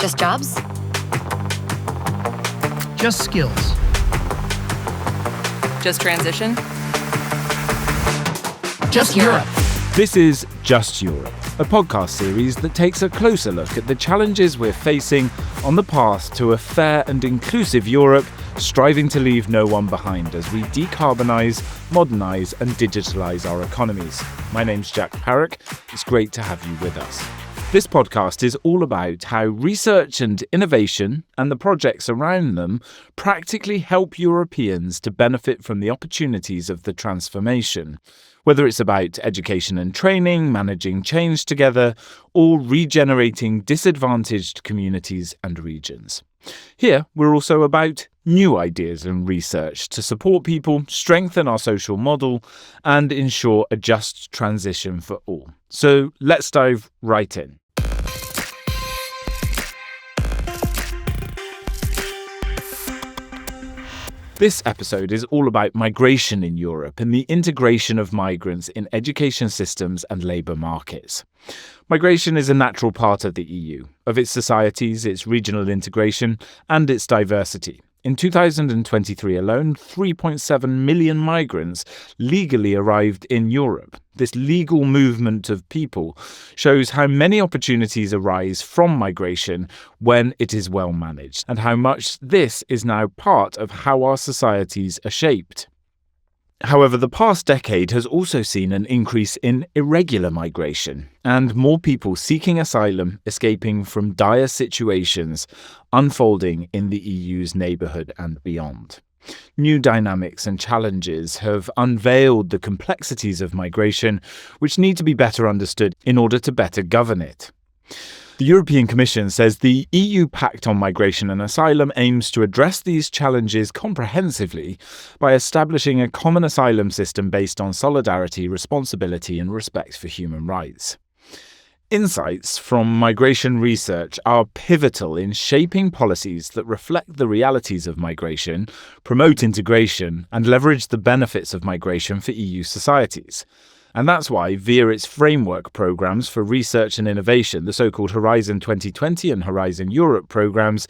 Just jobs? Just skills. Just transition? Just Europe. This is Just Europe, a podcast series that takes a closer look at the challenges we're facing on the path to a fair and inclusive Europe, striving to leave no one behind as we decarbonise, modernise and digitalise our economies. My name's Jack Parrock. It's great to have you with us. This podcast is all about how research and innovation and the projects around them practically help Europeans to benefit from the opportunities of the transformation. Whether it's about education and training, managing change together, or regenerating disadvantaged communities and regions. Here, we're also about new ideas and research to support people, strengthen our social model, and ensure a just transition for all. So let's dive right in. This episode is all about migration in Europe and the integration of migrants in education systems and labour markets. Migration is a natural part of the EU, of its societies, its regional integration, and its diversity. In 2023 alone, 3.7 million migrants legally arrived in Europe. This legal movement of people shows how many opportunities arise from migration when it is well managed, and how much this is now part of how our societies are shaped. However, the past decade has also seen an increase in irregular migration and more people seeking asylum, escaping from dire situations unfolding in the EU's neighbourhood and beyond. New dynamics and challenges have unveiled the complexities of migration, which need to be better understood in order to better govern it. The European Commission says the EU Pact on Migration and Asylum aims to address these challenges comprehensively by establishing a common asylum system based on solidarity, responsibility and respect for human rights. Insights from migration research are pivotal in shaping policies that reflect the realities of migration, promote integration, and leverage the benefits of migration for EU societies. And that's why, via its framework programmes for research and innovation, the so-called Horizon 2020 and Horizon Europe programmes,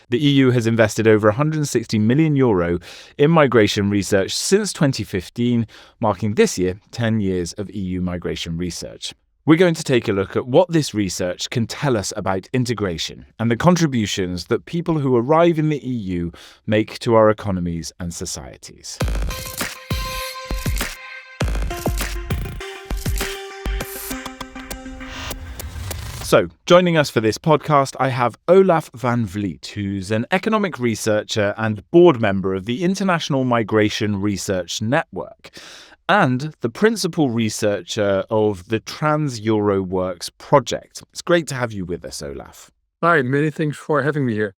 the EU has invested over €160 million in migration research since 2015, marking this year 10 years of EU migration research. We're going to take a look at what this research can tell us about integration and the contributions that people who arrive in the EU make to our economies and societies. So, joining us for this podcast, I have Olaf van Vliet, who's an economic researcher and board member of the International Migration Research Network, and the principal researcher of the Trans-Euro Works project. It's great to have you with us, Olaf. Hi, many thanks for having me here.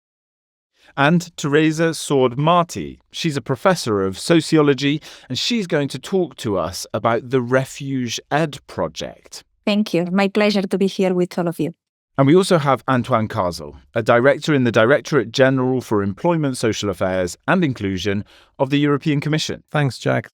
And Teresa Sordé Martí. She's a professor of sociology, and she's going to talk to us about the Refugee Ed project. Thank you. My pleasure to be here with all of you. And we also have Antoine Kasel, a director in the Directorate General for Employment, Social Affairs and Inclusion of the European Commission. Thanks, Jack.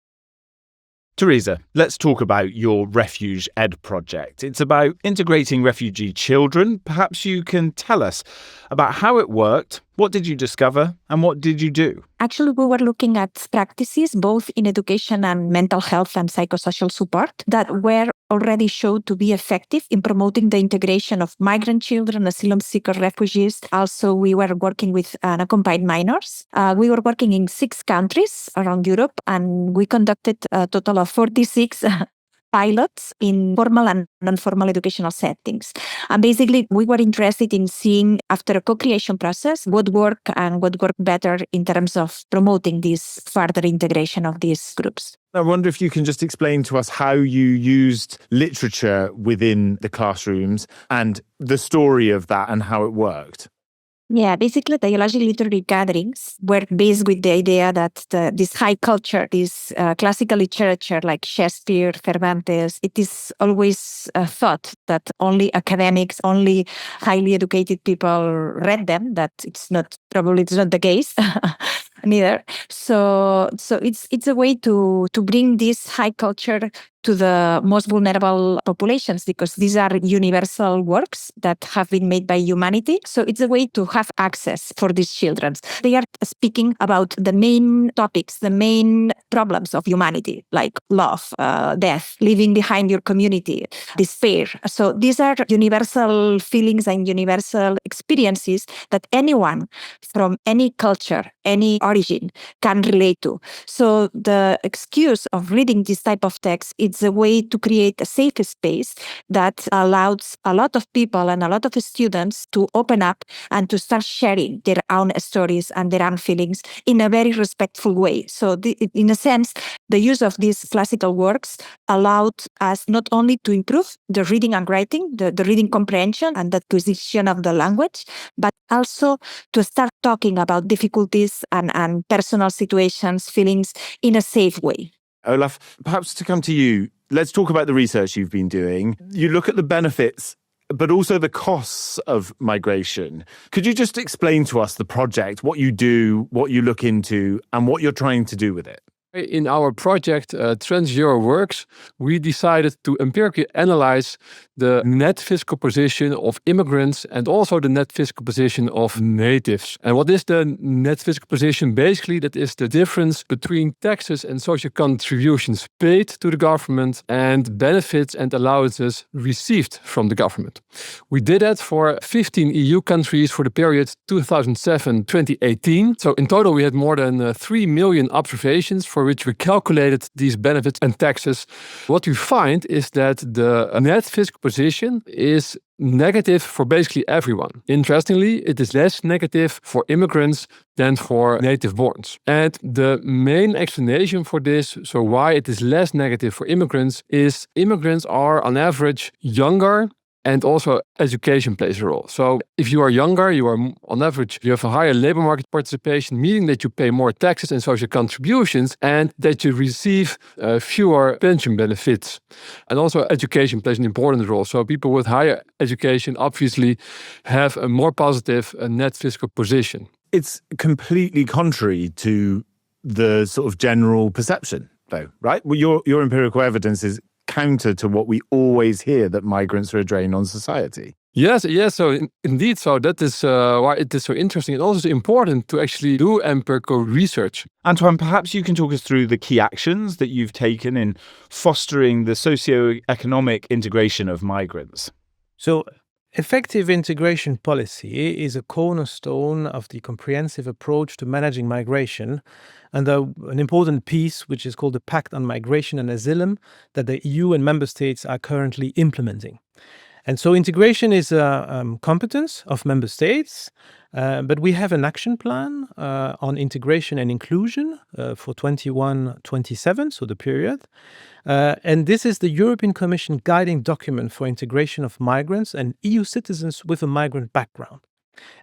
Teresa, let's talk about your Refugee Ed project. It's about integrating refugee children. Perhaps you can tell us about how it worked, what did you discover, and what did you do? Actually, we were looking at practices both in education and mental health and psychosocial support that were already showed to be effective in promoting the integration of migrant children, asylum seeker refugees. Also, we were working with unaccompanied minors. We were working in 6 countries around Europe, and we conducted a total of 46 pilots in formal and non-formal educational settings. And basically, we were interested in seeing, after a co-creation process, what worked and what worked better in terms of promoting this further integration of these groups. I wonder if you can just explain to us how you used literature within the classrooms and the story of that and how it worked. Yeah, basically, theological literary gatherings were based with the idea that this high culture, this classical literature like Shakespeare, Cervantes, it is always thought that only academics, only highly educated people read them. That it's not the case. Neither. So it's a way to bring this high culture to the most vulnerable populations, because these are universal works that have been made by humanity. So it's a way to have access for these children. They are speaking about the main topics, the main problems of humanity, like love, death, leaving behind your community, despair. So these are universal feelings and universal experiences that anyone from any culture, any origin can relate to. So the excuse of reading this type of text, it's a way to create a safe space that allows a lot of people and a lot of students to open up and to start sharing their own stories and their own feelings in a very respectful way. So in a sense, the use of these classical works allowed us not only to improve the reading and writing, the reading comprehension and the acquisition of the language, but also to start talking about difficulties and personal situations, feelings in a safe way. Olaf, perhaps to come to you, let's talk about the research you've been doing. You look at the benefits, but also the costs of migration. Could you just explain to us the project, what you do, what you look into, and what you're trying to do with it? In our project, Trans-Euro Works, we decided to empirically analyze the net fiscal position of immigrants and also the net fiscal position of natives. And what is the net fiscal position? Basically, that is the difference between taxes and social contributions paid to the government and benefits and allowances received from the government. We did that for 15 EU countries for the period 2007-2018. So in total, we had more than 3 million observations for which we calculated these benefits and taxes. What we find is that the net fiscal position is negative for basically everyone. Interestingly, it is less negative for immigrants than for native-borns. And the main explanation for this, so why it is less negative for immigrants, is immigrants are on average younger. And also education plays a role. So if you are younger, you are on average, you have a higher labor market participation, meaning that you pay more taxes and social contributions and that you receive fewer pension benefits. And also education plays an important role. So people with higher education obviously have a more positive net fiscal position. It's completely contrary to the sort of general perception, though, right? Well, your empirical evidence is counter to what we always hear, that migrants are a drain on society. Yes. So indeed, so that is why it is so interesting. It also is important to actually do empirical research. Antoine, perhaps you can talk us through the key actions that you've taken in fostering the socio-economic integration of migrants. So, effective integration policy is a cornerstone of the comprehensive approach to managing migration, and an important piece which is called the Pact on Migration and Asylum that the EU and member states are currently implementing. And so integration is a competence of member states, but we have an action plan on integration and inclusion for 21-27, so the period. And this is the European Commission guiding document for integration of migrants and EU citizens with a migrant background.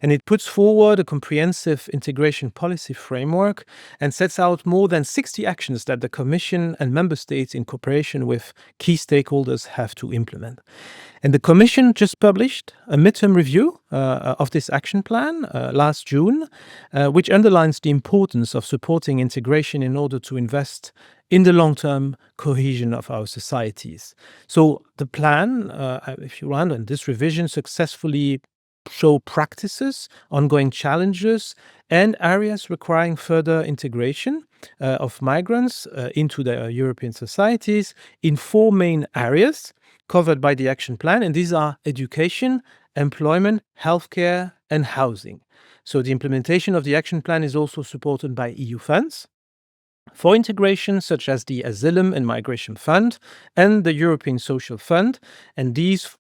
And it puts forward a comprehensive integration policy framework and sets out more than 60 actions that the Commission and member states in cooperation with key stakeholders have to implement. And the Commission just published a midterm review of this action plan last June, which underlines the importance of supporting integration in order to invest in the long-term cohesion of our societies. So the plan, if you want, and this revision successfully show practices, ongoing challenges, and areas requiring further integration of migrants into the European societies in 4 main areas covered by the action plan. And these are education, employment, healthcare, and housing. So the implementation of the action plan is also supported by EU funds for integration, such as the Asylum and Migration Fund and the European Social Fund. And these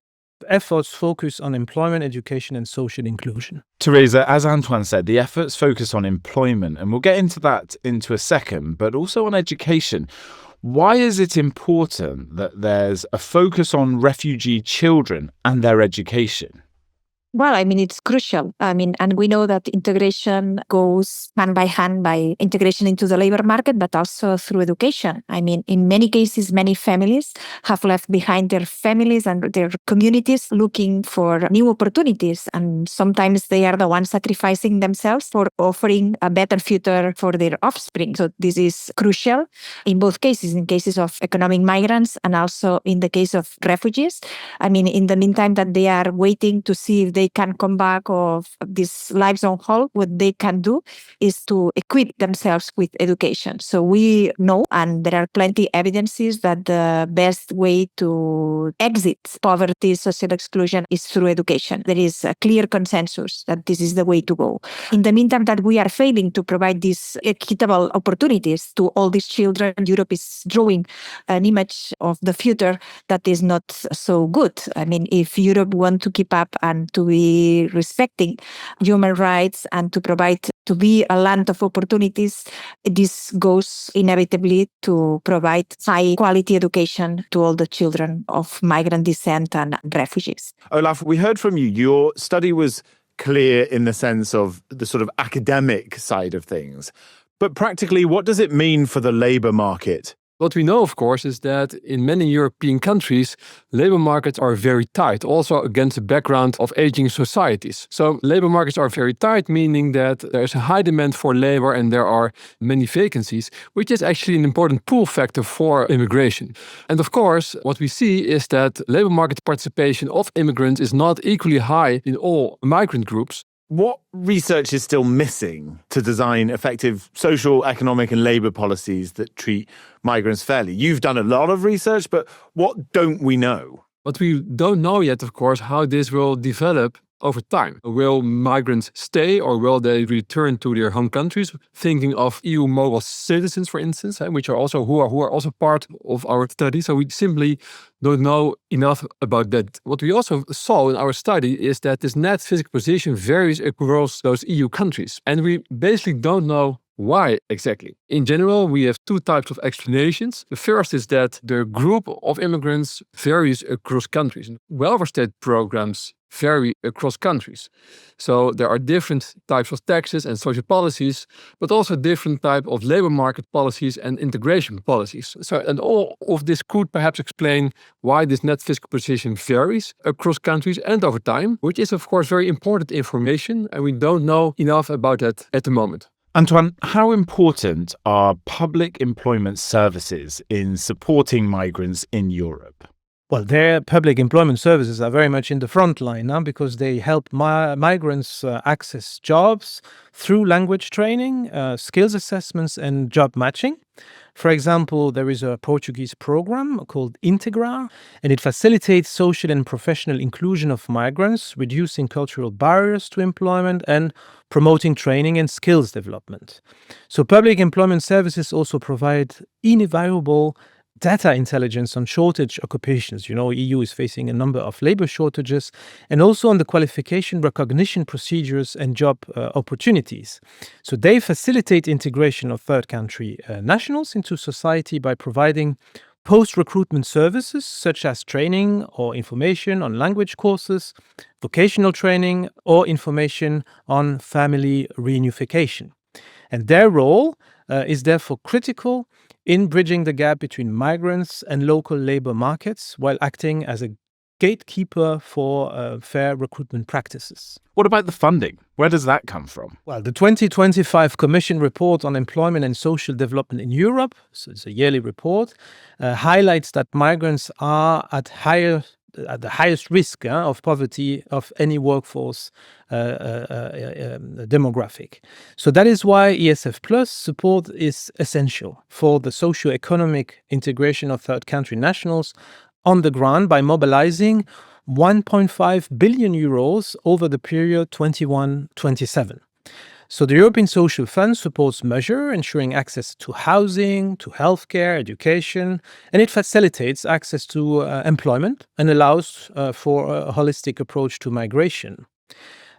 efforts focus on employment, education, and social inclusion. Teresa, as Antoine said, the efforts focus on employment, and we'll get into that into a second, but also on education. Why is it important that there's a focus on refugee children and their education? Well, I mean, it's crucial. I mean, and we know that integration goes hand by hand by integration into the labor market, but also through education. I mean, in many cases, many families have left behind their families and their communities looking for new opportunities. And sometimes they are the ones sacrificing themselves for offering a better future for their offspring. So this is crucial in both cases, in cases of economic migrants and also in the case of refugees. I mean, in the meantime that they are waiting to see if they can come back or these lives on hold, what they can do is to equip themselves with education. So we know, and there are plenty evidences that the best way to exit poverty, social exclusion is through education. There is a clear consensus that this is the way to go. In the meantime that we are failing to provide these equitable opportunities to all these children, Europe is drawing an image of the future that is not so good. I mean, if Europe wants to keep up and to be respecting human rights and to be a land of opportunities, this goes inevitably to provide high quality education to all the children of migrant descent and refugees. Olaf, we heard from you. Your study was clear in the sense of the sort of academic side of things. But practically, what does it mean for the labour market? What we know, of course, is that in many European countries, labor markets are very tight, also against the background of aging societies. So labor markets are very tight, meaning that there is a high demand for labor and there are many vacancies, which is actually an important pull factor for immigration. And of course, what we see is that labor market participation of immigrants is not equally high in all migrant groups. What research is still missing to design effective social, economic and labour policies that treat migrants fairly? You've done a lot of research, but what don't we know? But we don't know yet, of course, how this will develop over time. Will migrants stay or will they return to their home countries? Thinking of EU model citizens, for instance, which are also who are also part of our study. So we simply don't know enough about that. What we also saw in our study is that this net physical position varies across those EU countries. And we basically don't know why exactly. In general, we have two types of explanations. The first is that the group of immigrants varies across countries. Welfare state programs vary across countries. So there are different types of taxes and social policies, but also different types of labor market policies and integration policies. So, and all of this could perhaps explain why this net fiscal position varies across countries and over time, which is of course very important information, and we don't know enough about that at the moment. Antoine, how important are public employment services in supporting migrants in Europe? Well, their public employment services are very much in the front line now because they help migrants access jobs through language training, skills assessments, and job matching. For example, there is a Portuguese program called Integra, and it facilitates social and professional inclusion of migrants, reducing cultural barriers to employment and promoting training and skills development. So public employment services also provide invaluable data intelligence on shortage occupations. You know, EU is facing a number of labor shortages, and also on the qualification recognition procedures and job opportunities. So they facilitate integration of third country nationals into society by providing post-recruitment services such as training or information on language courses, vocational training, or information on family reunification. And their role is therefore critical in bridging the gap between migrants and local labor markets while acting as a gatekeeper for fair recruitment practices. What about the funding? Where does that come from? Well, the 2025 Commission report on employment and social development in Europe, so it's a yearly report, highlights that migrants are at the highest risk of poverty of any workforce demographic. So that is why ESF Plus support is essential for the socio-economic integration of third country nationals on the ground by mobilizing 1.5 billion euros over the period 21-27. So the European Social Fund supports measures ensuring access to housing, to healthcare, education, and it facilitates access to employment and allows for a holistic approach to migration.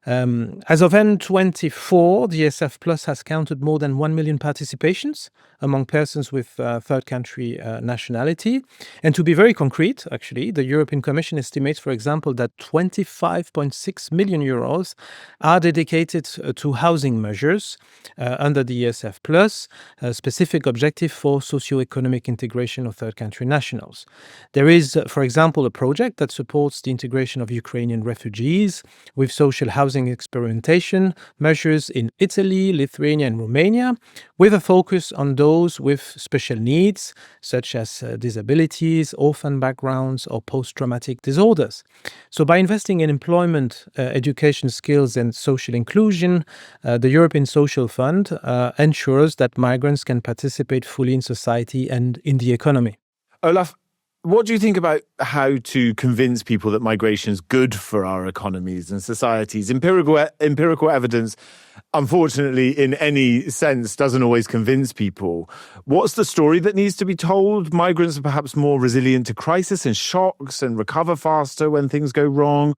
As of end 24, the ESF Plus has counted more than 1 million participations among persons with third country nationality. And to be very concrete, actually, the European Commission estimates, for example, that 25.6 million euros are dedicated to housing measures under the ESF Plus, a specific objective for socio-economic integration of third country nationals. There is, for example, a project that supports the integration of Ukrainian refugees with social housing experimentation measures in Italy, Lithuania, and Romania, with a focus on those with special needs, such as disabilities, orphan backgrounds, or post-traumatic disorders. So by investing in employment, education skills, and social inclusion, the European Social Fund ensures that migrants can participate fully in society and in the economy. Olaf, what do you think about how to convince people that migration is good for our economies and societies? Empirical evidence, unfortunately, in any sense, doesn't always convince people. What's the story that needs to be told? Migrants are perhaps more resilient to crisis and shocks and recover faster when things go wrong.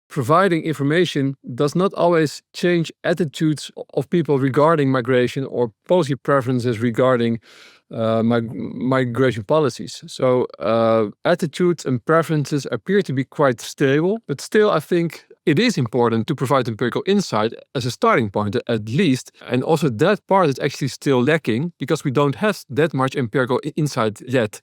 Providing information does not always change attitudes of people regarding migration or policy preferences regarding migration policies. So attitudes and preferences appear to be quite stable, but still I think it is important to provide empirical insight as a starting point at least. And also that part is actually still lacking because we don't have that much empirical insight yet.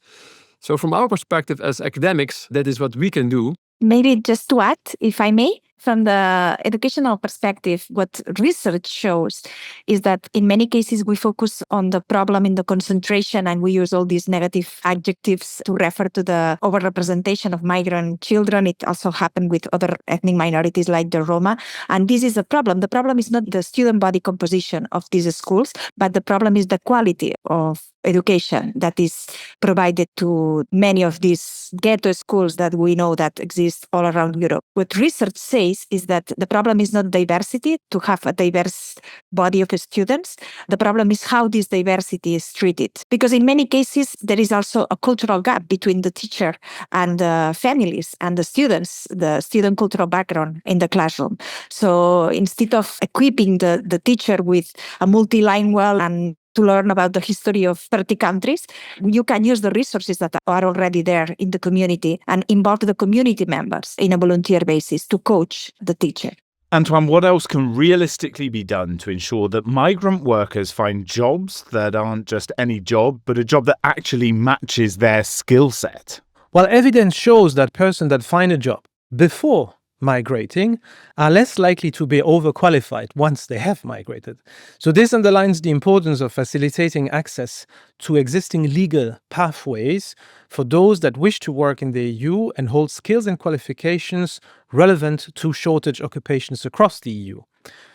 So from our perspective as academics, that is what we can do. Maybe just to add, if I may, from the educational perspective, what research shows is that in many cases we focus on the problem in the concentration and we use all these negative adjectives to refer to the overrepresentation of migrant children. It also happened with other ethnic minorities like the Roma. And this is a problem. The problem is not the student body composition of these schools, but the problem is the quality of education that is provided to many of these ghetto schools that we know that exist all around Europe. What research says is that the problem is not diversity, to have a diverse body of students. The problem is how this diversity is treated. Because in many cases, there is also a cultural gap between the teacher and the families and the students, the student cultural background in the classroom. So instead of equipping the teacher with a multilingual and to learn about the history of 30 countries, you can use the resources that are already there in the community and involve the community members in a volunteer basis to coach the teacher. Antoine, what else can realistically be done to ensure that migrant workers find jobs that aren't just any job, but a job that actually matches their skill set? Well, evidence shows that persons that find a job before migrating are less likely to be overqualified once they have migrated. So this underlines the importance of facilitating access to existing legal pathways for those that wish to work in the EU and hold skills and qualifications relevant to shortage occupations across the EU.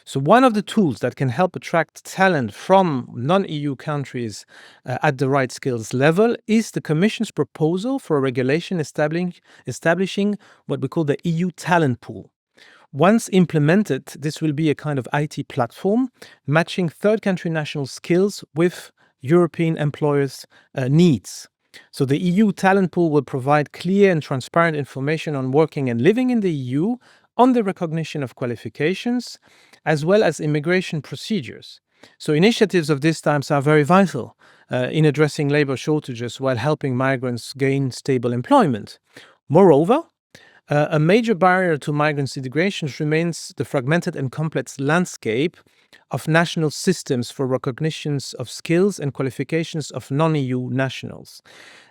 So one of the tools that can help attract talent from non-EU countries at the right skills level is the Commission's proposal for a regulation establishing what we call the EU talent pool. Once implemented, this will be a kind of IT platform matching third country national skills with European employers' needs. So the EU talent pool will provide clear and transparent information on working and living in the EU, on the recognition of qualifications, as well as immigration procedures. So initiatives of this type are very vital in addressing labor shortages while helping migrants gain stable employment. Moreover, a major barrier to migrants' integration remains the fragmented and complex landscape of national systems for recognitions of skills and qualifications of non-EU nationals.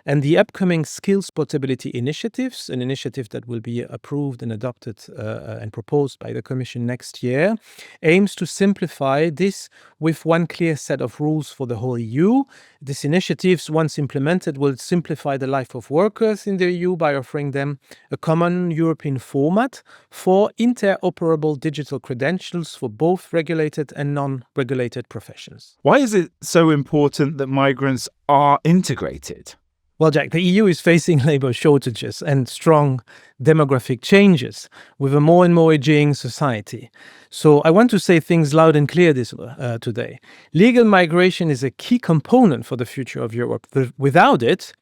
And the upcoming Skills Portability Initiatives, an initiative that will be approved and adopted and proposed by the Commission next year, aims to simplify this with one clear set of rules for the whole EU. These initiatives, once implemented, will simplify the life of workers in the EU by offering them a common European format for interoperable digital credentials for both regulated and non-regulated professions. Why is it so important that migrants are integrated? Well, Jack, the EU is facing labor shortages and strong demographic changes with a more and more aging society. So I want to say things loud and clear today. Legal migration is a key component for the future of Europe. Without it,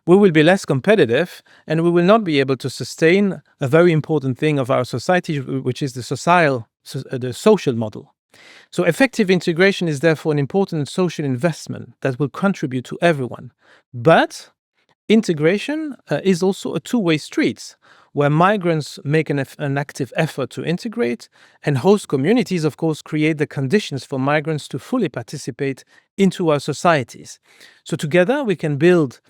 we will be less competitive and we will not be able to sustain a very important thing of our society, which is the social the social model. So effective integration is therefore an important social investment that will contribute to everyone. But integration is also a two-way street, where migrants make an active effort to integrate, and host communities, of course, create the conditions for migrants to fully participate into our societies. So together we can build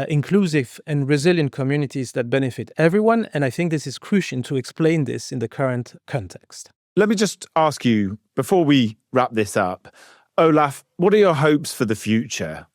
inclusive and resilient communities that benefit everyone, and I think this is crucial to explain this in the current context. Let me just ask you, before we wrap this up, Olaf, what are your hopes for the future?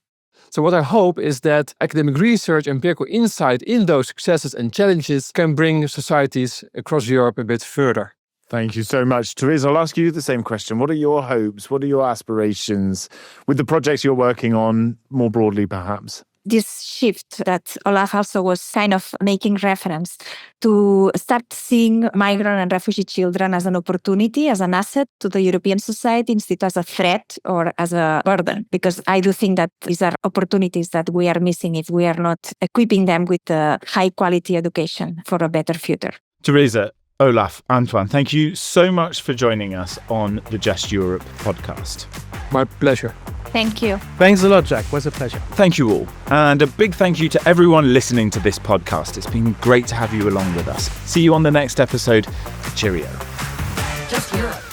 So what I hope is that academic research, empirical insight in those successes and challenges can bring societies across Europe a bit further. Thank you so much. Teresa, I'll ask you the same question. What are your hopes? What are your aspirations with the projects you're working on more broadly, perhaps? This shift that Olaf also was kind of making reference to start seeing migrant and refugee children as an opportunity, as an asset to the European society instead as a threat or as a burden. Because I do think that these are opportunities that we are missing if we are not equipping them with a high quality education for a better future. Teresa, Olaf, Antoine, thank you so much for joining us on the Just Europe podcast. My pleasure. Thank you. Thanks a lot, Jack. It was a pleasure. Thank you all. And a big thank you to everyone listening to this podcast. It's been great to have you along with us. See you on the next episode. Cheerio. Just Europe.